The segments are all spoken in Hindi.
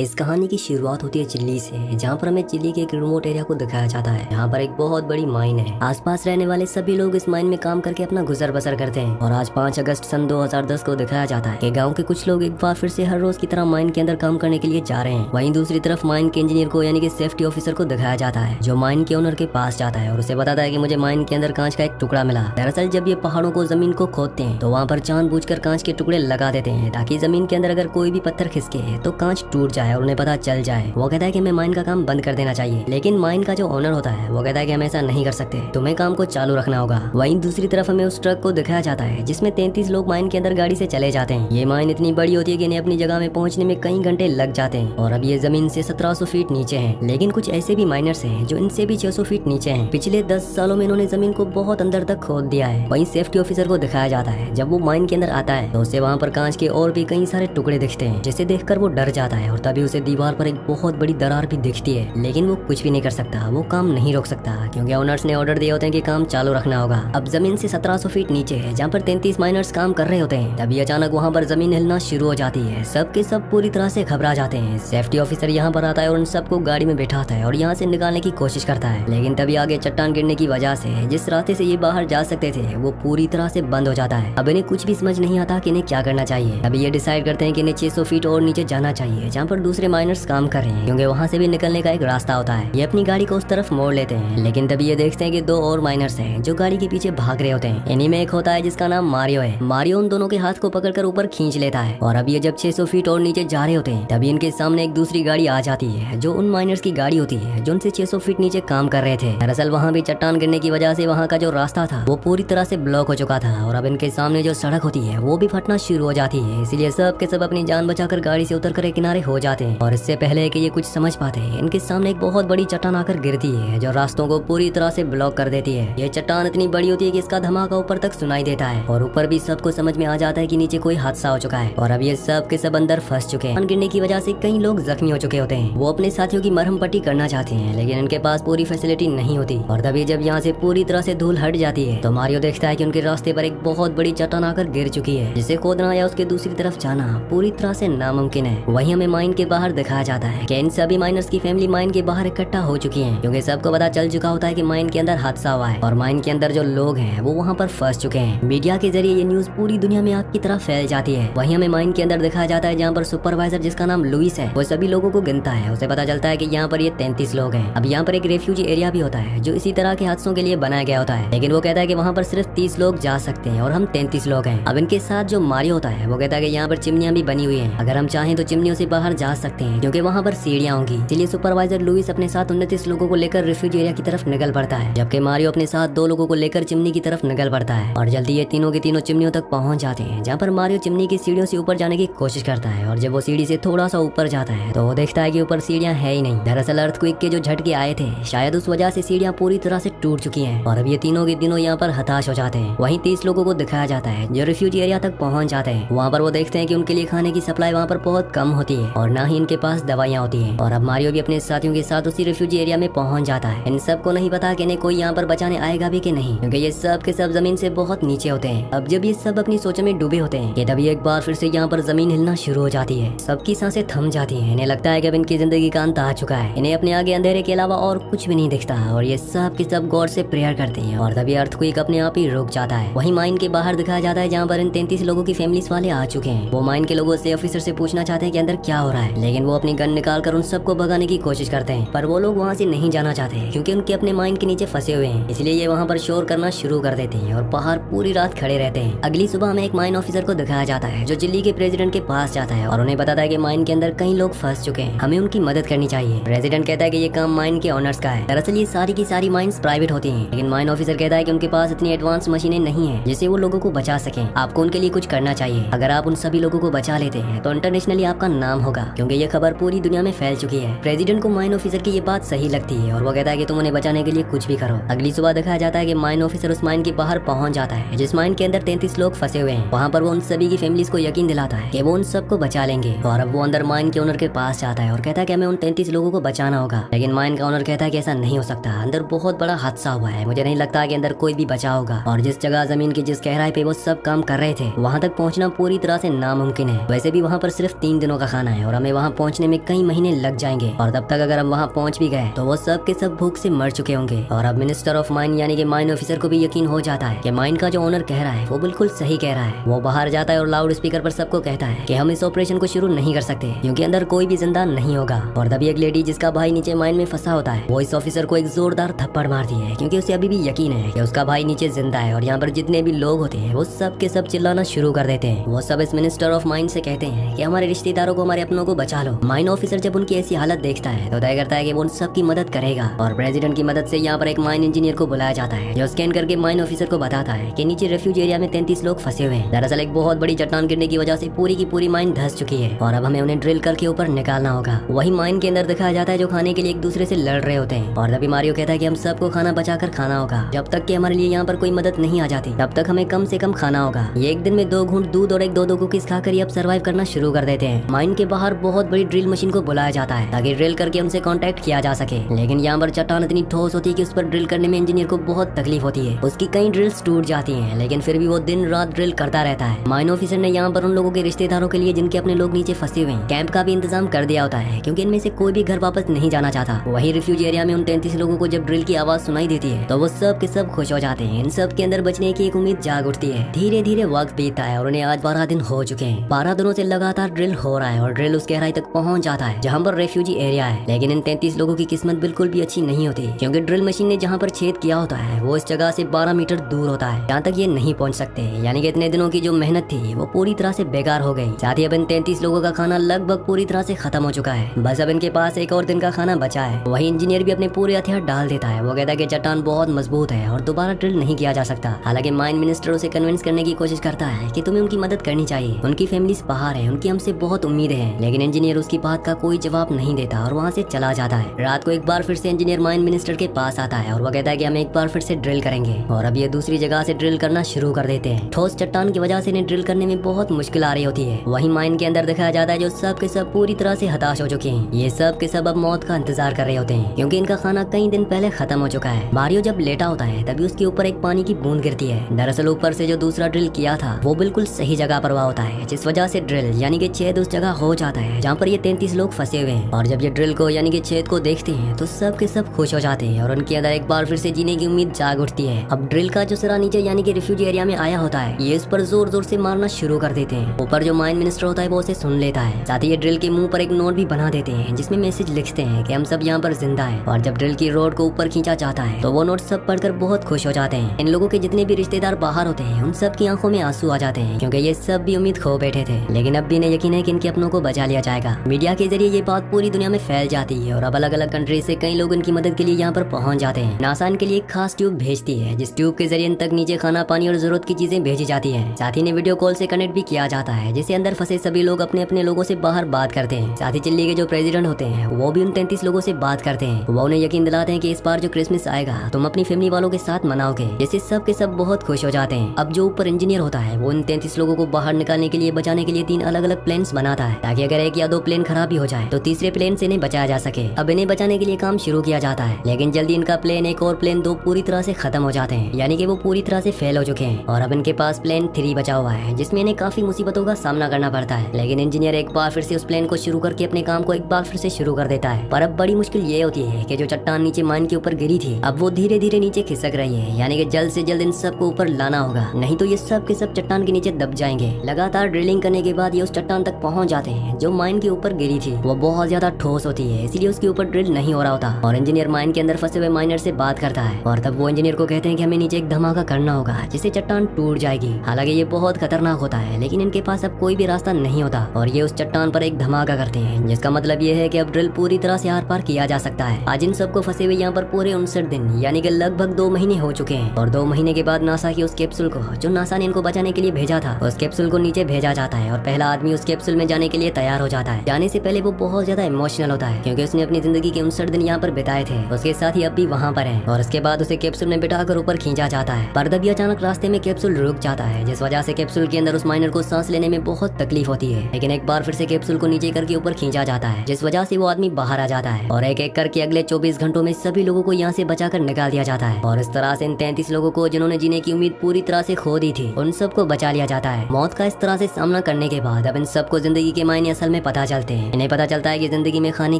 इस कहानी की शुरुआत होती है चिल्ली से, जहाँ पर हमें चिल्ली के एक रिमोट एरिया को दिखाया जाता है। यहाँ पर एक बहुत बड़ी माइन है। आसपास रहने वाले सभी लोग इस माइन में काम करके अपना गुजर बसर करते हैं। और आज 5 अगस्त सन 2010 को दिखाया जाता है कि गांव के कुछ लोग एक बार फिर से हर रोज की तरह माइन के अंदर काम करने के लिए जा रहे हैं। वहीं दूसरी तरफ माइन के इंजीनियर को यानी कि सेफ्टी ऑफिसर को दिखाया जाता है, जो माइन के ओनर के पास जाता है और उसे बताता है कि मुझे माइन के अंदर कांच का एक टुकड़ा मिला। दरअसल जब ये पहाड़ों को जमीन को खोदते हैं तो वहाँ पर जानबूझकर कांच के टुकड़े लगा देते हैं, ताकि जमीन के अंदर अगर कोई भी पत्थर खिसके तो कांच टूट जाए और उन्हें पता चल जाए। वो कहता है कि हमें माइन का काम बंद कर देना चाहिए, लेकिन माइन का जो ओनर होता है वो कहता है कि हम ऐसा नहीं कर सकते, तुम्हें काम को चालू रखना होगा। वहीं दूसरी तरफ हमें उस ट्रक को दिखाया जाता है जिसमें 33 लोग माइन के अंदर गाड़ी से चले जाते हैं। ये माइन इतनी बड़ी होती है कि इन्हें अपनी जगह में पहुंचने में कई घंटे लग जाते हैं और अब ये जमीन से 1700 फीट नीचे है। लेकिन कुछ ऐसे भी माइनर्स हैं जो इनसे भी 600 फीट नीचे हैं। पिछले 10 सालों में इन्होंने जमीन को बहुत अंदर तक खोद दिया है। वहीं सेफ्टी ऑफिसर को दिखाया जाता है, जब वो माइन के अंदर आता है तो उसे वहाँ पर कांच के और भी कई सारे टुकड़े दिखते हैं, जिसे देखकर वो डर जाता है और तभी उसे दीवार पर एक बहुत बड़ी दरार भी दिखती है। लेकिन वो कुछ भी नहीं कर सकता, वो काम नहीं रोक सकता, क्योंकि ओनर्स ने ऑर्डर दिए होते हैं कि काम चालू रखना होगा। अब जमीन से 1700 फीट नीचे है, जहाँ पर 33 माइनर्स काम कर रहे होते हैं, तभी अचानक वहाँ पर जमीन हिलना शुरू हो जाती है। सब के सब पूरी तरह से घबरा जाते हैं। सेफ्टी ऑफिसर यहाँ पर आता है और उन सबको गाड़ी में बैठाता है और यहाँ से निकालने की कोशिश करता है, लेकिन तभी आगे चट्टान गिरने की वजह से जिस रास्ते से ये बाहर जा सकते थे वो पूरी तरह से बंद हो जाता है। अब इन्हें कुछ भी समझ नहीं आता कि इन्हें क्या करना चाहिए। अभी ये डिसाइड करते हैं कि इन्हें 600 फीट और नीचे जाना चाहिए, जहाँ पर दूसरे माइनर्स काम कर रहे हैं, क्योंकि वहाँ से भी निकलने का एक रास्ता होता है। ये अपनी गाड़ी को उस तरफ मोड़ लेते हैं, लेकिन तभी ये देखते हैं कि 2 और माइनर्स हैं जो गाड़ी के पीछे भाग रहे होते हैं। इन्हीं में एक होता है जिसका नाम मारियो है। मारियो उन दोनों के हाथ को पकड़कर ऊपर खींच लेता है और अब ये जब 600 फीट और नीचे जा रहे होते हैं तभी इनके सामने एक दूसरी गाड़ी आ जाती है, जो उन माइनर्स की गाड़ी होती है जो उनसे 600 फीट नीचे काम कर रहे थे। दरअसल वहाँ भी चट्टान गिरने की वजह से वहाँ का जो रास्ता था वो पूरी तरह से ब्लॉक हो चुका था और अब इनके सामने जो सड़क होती है वो भी फटना शुरू हो जाती है। इसलिए सब के सब अपनी जान बचाकर गाड़ी से उतर कर एक किनारे हो जाते हैं और इससे पहले कि ये कुछ समझ पाते हैं, इनके सामने एक बहुत बड़ी चट्टान आकर गिरती है, जो रास्तों को पूरी तरह से ब्लॉक कर देती है। ये चट्टान इतनी बड़ी होती है कि इसका धमाका ऊपर तक सुनाई देता है और ऊपर भी सबको समझ में आ जाता है कि नीचे कोई हादसा हो चुका है और अब ये सब के सब अंदर फंस चुके हैं। गिरने की वजह से कई लोग जख्मी हो चुके होते हैं। वो अपने साथियों की मरहम पट्टी करना चाहते हैं, लेकिन इनके पास पूरी फैसिलिटी नहीं होती और तभी जब यहाँ से पूरी तरह से धूल हट जाती है तो मारियो देखता है कि उनके रास्ते पर एक बहुत बड़ी चट्टान आकर गिर चुकी है, जिसे खोदना या उसके दूसरी तरफ जाना पूरी तरह से नामुमकिन है। वहीं हमें माइन के बाहर दिखाया जाता है कि इन सभी माइनर्स की फैमिली माइन के बाहर इकट्ठा हो चुकी है, क्योंकि सबको पता चल चुका होता है कि माइन के अंदर हादसा हुआ है और माइन के अंदर जो लोग हैं वो वहाँ पर फंस चुके हैं। मीडिया के जरिए ये न्यूज पूरी दुनिया में आग की तरह फैल जाती है। वहीं हमें माइन के अंदर दिखाया जाता है, जहाँ पर सुपरवाइजर जिसका नाम लुइस है वो सभी लोगों को गिनता है। उसे पता चलता है कि यहाँ पर ये 33 लोग हैं। अब यहाँ पर एक रेफ्यूजी एरिया भी होता है जो इसी तरह के हादसों के लिए बनाया गया होता है, लेकिन वो कहता है कि वहाँ पर सिर्फ 30 लोग जा सकते हैं और हम 33 लोग हैं। अब इनके साथ जो मारियो होता है वो कहता है कि यहाँ पर चिमनियां भी बनी हुई हैं, अगर हम चाहें तो चिमनियों से बाहर जा सकते हैं, क्योंकि वहाँ पर सीढ़ियां होंगी। इसलिए सुपरवाइजर लुइस अपने साथ 29 लोगों को लेकर रेफ्यूजी एरिया की तरफ निकल पड़ता है, जबकि मारियो अपने साथ 2 लोगों को लेकर चिमनी की तरफ निकल पड़ता है और जल्दी ये तीनों के तीनों चिमनियों तक पहुंच जाते हैं, जहाँ पर मारियो चिमनी की सीढ़ियों से ऊपर जाने की कोशिश करता है और जब वो सीढ़ी से थोड़ा सा ऊपर जाता है तो वो देखता है कि ऊपर सीढ़ियां है ही नहीं। दरअसल अर्थक्वेक के जो झटके आए थे शायद उस वजह से सीढ़ियां पूरी तरह से टूट चुकी हैं और अब ये तीनों के तीनों यहाँ पर हताश हो जाते हैं। वहीं 30 लोगों को दिखाया जाता है जो रेफ्यूजी एरिया तक पहुंच जाते हैं। वहाँ पर वो देखते हैं कि उनके लिए खाने की सप्लाई वहाँ पर बहुत कम होती है और ना ही इनके पास दवाइयाँ होती है और अब मारियो भी अपने साथियों के साथ उसी रेफ्यूजी एरिया में पहुंच जाता है। इन सबको नहीं पता कि इन्हें कोई यहाँ पर बचाने आएगा भी कि नहीं, क्योंकि ये सब के सब जमीन से बहुत नीचे होते हैं। अब जब ये सब अपनी सोचों में डूबे होते हैं कि तभी एक बार फिर से यहाँ पर जमीन हिलना शुरू हो जाती है। सबकी सांसें थम जाती हैं। इन्हें लगता है कि अब इनकी जिंदगी का अंत आ चुका है। इन्हें अपने आगे अंधेरे के अलावा और कुछ भी नहीं दिखता और ये सब के सब गॉड से प्रेयर करते हैं और तभी अर्थक्वेक अपने आप ही रुक जाता है। वहीं माइन के बाहर दिखाया जाता है, जहाँ पर इन 33 लोगों की फैमिलीज वाले आ चुके हैं। वो माइन के लोगों से ऑफिसर से पूछना चाहते हैं कि अंदर क्या हो रहा है, लेकिन वो अपनी गन निकाल कर उन सबको भगाने की कोशिश करते हैं, पर वो लोग वहाँ से नहीं जाना चाहते क्योंकि उनके अपने माइन के नीचे फंसे हुए हैं। इसलिए ये वहाँ पर शोर करना शुरू कर देते हैं और बाहर पूरी रात खड़े रहते हैं। अगली सुबह हमें एक माइन ऑफिसर को दिखाया जाता है जो चिली के प्रेसिडेंट के पास जाता है और उन्हें बताता है कि माइन के अंदर कई लोग फंस चुके हैं, हमें उनकी मदद करनी चाहिए। प्रेसिडेंट कहता है कि ये काम माइन के ऑनर्स का है। दरअसल ये सारी की सारी माइंस प्राइवेट होती हैं, लेकिन माइन ऑफिसर कहता है कि उनके पास इतनी एडवांस मशीनें नहीं है जिससे वो लोगों को बचा सकें। आपको उनके लिए कुछ करना चाहिए। अगर आप उन सभी लोगों को बचा लेते हैं तो इंटरनेशनली आपका नाम होगा, क्योंकि ये खबर पूरी दुनिया में फैल चुकी है। प्रेसिडेंट को माइन ऑफिसर की ये बात सही लगती है और वो कहता है कि तुम उन्हें बचाने के लिए कुछ भी करो। अगली सुबह दिखाया जाता है कि माइन ऑफिसर उस माइन के बाहर पहुंच जाता है जिस माइन के अंदर 33 लोग फंसे हुए हैं। वहाँ पर वो उन सभी की फैमिलीज को यकीन दिलाता है कि वो उन सबको बचा लेंगे और अब वो अंदर माइन के ओनर के पास जाता है और कहता है कि हमें उन 33 लोगों को बचाना होगा। लेकिन माइन का ओनर कहता है कि ऐसा नहीं हो सकता, अंदर बहुत बड़ा हादसा हुआ है, मुझे नहीं लगता कि अंदर कोई भी बचा होगा और जिस जगह जमीन की जिस गहराई पे वो सब काम कर रहे थे वहाँ तक पहुँचना पूरी तरह से नामुमकिन है। वैसे भी वहाँ पर सिर्फ 3 दिनों का खाना है और हमें हमें वहाँ पहुँचने में कई महीने लग जाएंगे और तब तक अगर हम वहाँ पहुँच भी गए तो वो सब के सब भूख से मर चुके होंगे। और अब मिनिस्टर ऑफ माइन यानी कि माइन ऑफिसर को भी यकीन हो जाता है कि माइन का जो ओनर कह रहा है वो बिल्कुल सही कह रहा है। वो बाहर जाता है और लाउड स्पीकर पर सबको कहता है कि हम इस ऑपरेशन को शुरू नहीं कर सकते क्योंकि अंदर कोई भी जिंदा नहीं होगा। और तभी एक लेडी जिसका भाई नीचे माइन में फंसा होता है वो इस ऑफिसर को एक जोरदार थप्पड़ मारती है क्योंकि उसे अभी भी यकीन है कि उसका भाई नीचे जिंदा है। और यहाँ पर जितने भी लोग होते हैं वो सब के सब चिल्लाना शुरू कर देते हैं। वो सब इस मिनिस्टर ऑफ माइन से कहते हैं कि हमारे रिश्तेदारों को, हमारे अपनों को बचा लो। माइन ऑफिसर जब उनकी ऐसी हालत देखता है तो तय करता है कि वो उन सब की मदद करेगा। और प्रेसिडेंट की मदद से यहाँ पर एक माइन इंजीनियर को बुलाया जाता है जो स्कैन करके माइन ऑफिसर को बताता है कि नीचे रेफ्यूज एरिया में 33 लोग फंसे हुए हैं। दरअसल एक बहुत बड़ी चट्टान गिरने की वजह से पूरी की पूरी माइन धंस चुकी है और अब हमें उन्हें ड्रिल करके ऊपर निकालना होगा। वही माइन के अंदर दिखाया जाता है जो खाने के लिए एक दूसरे से लड़ रहे होते हैं। और तभी मारियो कहता है कि हम सबको खाना बचाकर खाना होगा, जब तक कि हमारे लिए यहाँ पर कोई मदद नहीं आ जाती तब तक हमें कम से कम खाना होगा। ये एक दिन में 2 घूंट दूध और एक 2-2 कुकीज खाकर ये अब सर्वाइव करना शुरू कर देते हैं। माइन के बाहर बहुत बड़ी ड्रिल मशीन को बुलाया जाता है ताकि ड्रिल करके उनसे कांटेक्ट किया जा सके, लेकिन यहाँ पर चट्टान इतनी ठोस होती है कि उस पर ड्रिल करने में इंजीनियर को बहुत तकलीफ होती है। उसकी कई ड्रिल्स टूट जाती हैं लेकिन फिर भी वो दिन रात ड्रिल करता रहता है। माइन ऑफिसर ने यहाँ पर उन लोगों के रिश्तेदारों के लिए जिनके अपने लोग नीचे फंसे हुए हैं कैंप का भी इंतजाम कर दिया होता है क्योंकि इनमें से कोई भी घर वापस नहीं जाना चाहता। वही रिफ्यूज एरिया में उन 33 लोगों को जब ड्रिल की आवाज सुनाई देती है तो वो सब के सब खुश हो जाते हैं। इन सब के अंदर बचने की एक उम्मीद जाग उठती है। धीरे धीरे वक्त बीतता है और उन्हें आज 12 दिन हो चुके हैं। 12 दिनों से लगातार ड्रिल हो रहा है और ड्रिल उस गहराई तक पहुंच जाता है जहाँ पर रेफ्यूजी एरिया है। लेकिन इन 33 लोगों की किस्मत बिल्कुल भी अच्छी नहीं होती क्योंकि ड्रिल मशीन ने जहाँ पर छेद किया होता है वो इस जगह से 12 मीटर दूर होता है, जहाँ तक ये नहीं पहुँच सकते। यानी कि इतने दिनों की जो मेहनत थी वो पूरी तरह से बेकार हो गई। साथ ही अब इन 33 लोगों का खाना लगभग पूरी तरह से खत्म हो चुका है। बस अब इनके पास एक और दिन का खाना बचा है। वही इंजीनियर भी अपने पूरे हथियार डाल देता है। वो कहता है कि चट्टान बहुत मजबूत है और दोबारा ड्रिल नहीं किया जा सकता। हालांकि माइन मिनिस्टर उसे कन्विंस करने की कोशिश करता है कि तुम्हें उनकी मदद करनी चाहिए, उनकी फैमिलीज बाहर है, उनकी हमसे बहुत उम्मीदें हैं। लेकिन इंजीनियर उसकी बात का कोई जवाब नहीं देता और वहाँ से चला जाता है। रात को एक बार फिर से इंजीनियर माइन मिनिस्टर के पास आता है और वो कहता है कि हम एक बार फिर से ड्रिल करेंगे। और अब ये दूसरी जगह से ड्रिल करना शुरू कर देते हैं। ठोस चट्टान की वजह से इन्हें ड्रिल करने में बहुत मुश्किल आ रही होती है। वही माइन के अंदर दिखाया जाता है जो सब के सब पूरी तरह से हताश हो चुके हैं। ये सब के सब अब मौत का इंतजार कर रहे होते हैं क्योंकि इनका खाना कई दिन पहले खत्म हो चुका है। मारियो जब लेटा होता है तभी उसके ऊपर एक पानी की बूंद गिरती है। दरअसल ऊपर से जो दूसरा ड्रिल किया था वो बिल्कुल सही जगह पर हुआ होता है, जिस वजह से ड्रिल यानी कि छेद उस जगह हो जाता है जहाँ पर ये 33 लोग फंसे हुए हैं। और जब ये ड्रिल को यानी कि छेद को देखते हैं तो सब के सब खुश हो जाते हैं और उनके अंदर एक बार फिर से जीने की उम्मीद जाग उठती है। अब ड्रिल का जो सिरा नीचे यानी कि रिफ्यूजी एरिया में आया होता है ये इस पर जोर जोर से मारना शुरू कर देते हैं। ऊपर जो माइन मिनिस्टर होता है वो उसे सुन लेता है। साथ ही ये ड्रिल के मुंह पर एक नोट भी बना देते हैं जिसमें मैसेज लिखते हैं कि हम सब यहाँ पर जिंदा हैं। और जब ड्रिल की रोड को ऊपर खींचा जाता है तो वो नोट सब पढ़कर बहुत खुश हो जाते हैं। इन लोगों के जितने भी रिश्तेदार बाहर होते हैं उन सब की आंखों में आंसू आ जाते हैं क्योंकि ये सब भी उम्मीद खो बैठे थे। लेकिन अब भी इन्हें यकीन है कि इनके अपनों को बचा लिया जाएगा। मीडिया के जरिए ये बात पूरी दुनिया में फैल जाती है और अब अलग अलग कंट्री से कई लोग इनकी मदद के लिए यहाँ पर पहुंच जाते हैं। नासा इनके लिए एक खास ट्यूब भेजती है जिस ट्यूब के जरिए इन तक नीचे खाना, पानी और जरूरत की चीजें भेजी जाती है। साथ ही वीडियो कॉल से कनेक्ट भी किया जाता है जिससे अंदर फंसे सभी लोग अपने अपने लोगों से बाहर बात करते हैं। साथ ही चिल्ली के जो प्रेसिडेंट होते हैं वो भी उन 33 लोगों से बात करते हैं। वो उन्हें यकीन दिलाते हैं कि इस बार जो क्रिसमस आएगा तुम अपनी फैमिली वालों के साथ मनाओगे, जिससे सब के सब बहुत खुश हो जाते हैं। अब जो ऊपर इंजीनियर होता है वो इन 33 लोगों को बाहर निकालने के लिए, बचाने के लिए 3 अलग अलग प्लेन्स बनाता है ताकि अगर 1 या 2 प्लेन खराब भी हो जाए तो तीसरे प्लेन से इन्हें बचाया जा सके। अब इन्हें बचाने के लिए काम शुरू किया जाता है लेकिन जल्दी इनका प्लेन 1 और प्लेन 2 पूरी तरह से खत्म हो जाते हैं, यानी कि वो पूरी तरह से फेल हो चुके हैं। और अब इनके पास प्लेन 3 बचा हुआ है जिसमें इन्हें काफी मुसीबतों का सामना करना पड़ता है। लेकिन इंजीनियर एक बार फिर से उस प्लेन को शुरू करके अपने काम को एक बार फिर से शुरू कर देता है। पर अब बड़ी मुश्किल ये होती है कि जो चट्टान नीचे माइन के ऊपर गिरी थी अब वो धीरे धीरे नीचे खिसक रही है, यानी कि जल्द से जल्द इन सबको ऊपर लाना होगा, नहीं तो ये सब के सब चट्टान के नीचे दब जाएंगे। लगातार ड्रिलिंग करने के बाद ये उस चट्टान तक पहुंच जाते हैं जो माइन के ऊपर गिरी थी। वो बहुत ज्यादा ठोस होती है इसलिए उसके ऊपर ड्रिल नहीं हो रहा होता और इंजीनियर माइन के अंदर फंसे हुए माइनर से बात करता है और तब वो इंजीनियर को कहते हैं कि हमें नीचे एक धमाका करना होगा जिससे चट्टान टूट जाएगी। हालांकि ये बहुत खतरनाक होता है लेकिन इनके पास अब कोई भी रास्ता नहीं होता और ये उस चट्टान पर एक धमाका करते हैं, जिसका मतलब ये है कि अब ड्रिल पूरी तरह से आर पार किया जा सकता है। आज इन सबको फंसे हुए यहाँ पर पूरे 59 दिन यानी कि लगभग 2 महीने हो चुके हैं और 2 महीने के बाद नासा की उस कैप्सूल को, जो नासा ने इनको बचाने के लिए भेजा था, उस कैप्सूल को नीचे भेजा जाता है और पहला आदमी उस कैप्सूल में जाने के लिए तैयार हो जाता है। जाने से पहले वो बहुत ज्यादा इमोशनल होता है क्योंकि उसने अपनी जिंदगी के 59 दिन यहाँ पर बिताए थे, उसके साथ ही अब भी वहाँ पर है। और उसके बाद उसे कैप्सूल में बिठाकर ऊपर खींचा जाता है पर तभी अचानक रास्ते में कैप्सूल रुक जाता है, जिस वजह से कैप्सूल के अंदर उस माइनर को सांस लेने में बहुत तकलीफ होती है। लेकिन एक बार फिर से कैप्सूल को नीचे करके ऊपर खींचा जाता है, जिस वजह से वो आदमी बाहर आ जाता है और एक एक करके अगले 24 घंटों में सभी लोगों को यहाँ से बचाकर निकाल दिया जाता है। और इस तरह से इन 33 लोगों को जिन्होंने जीने की उम्मीद पूरी तरह से खो दी थी उन सबको बचा लिया जाता है। मौत का इस तरह से सामना करने के बाद अब इन सबको जिंदगी के मायने असल में पता चलते हैं। इन्हें पता चलता है कि जिंदगी में खाने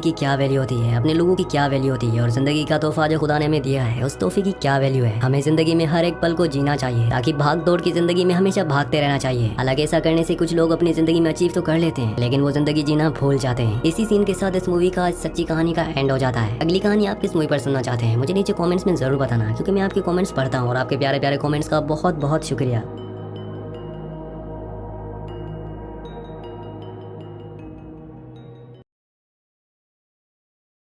की क्या वैल्यू होती है, अपने लोगों की क्या वैल्यू होती है और जिंदगी का तोहफा जो खुदा ने हमें दिया है उस तोहफे की क्या वैल्यू है। हमें जिंदगी में हर एक पल को जीना चाहिए ताकि भाग दौड़ की जिंदगी में हमेशा भागते रहना चाहिए। हालांकि ऐसा करने से कुछ लोग अपनी जिंदगी में अचीव तो कर लेते हैं लेकिन वो जिंदगी जीना भूल जाते हैं। इसी सीन के साथ इस मूवी का सच्ची कहानी का एंड हो जाता है। अगली कहानी आप किस मूवी पर सुनना चाहते हैं मुझे नीचे कमेंट्स में जरूर बताना, क्योंकि मैं आपके कमेंट्स पढ़ता हूँ और आपके प्यारे प्यारे कमेंट्स का बहुत बहुत शुक्रिया।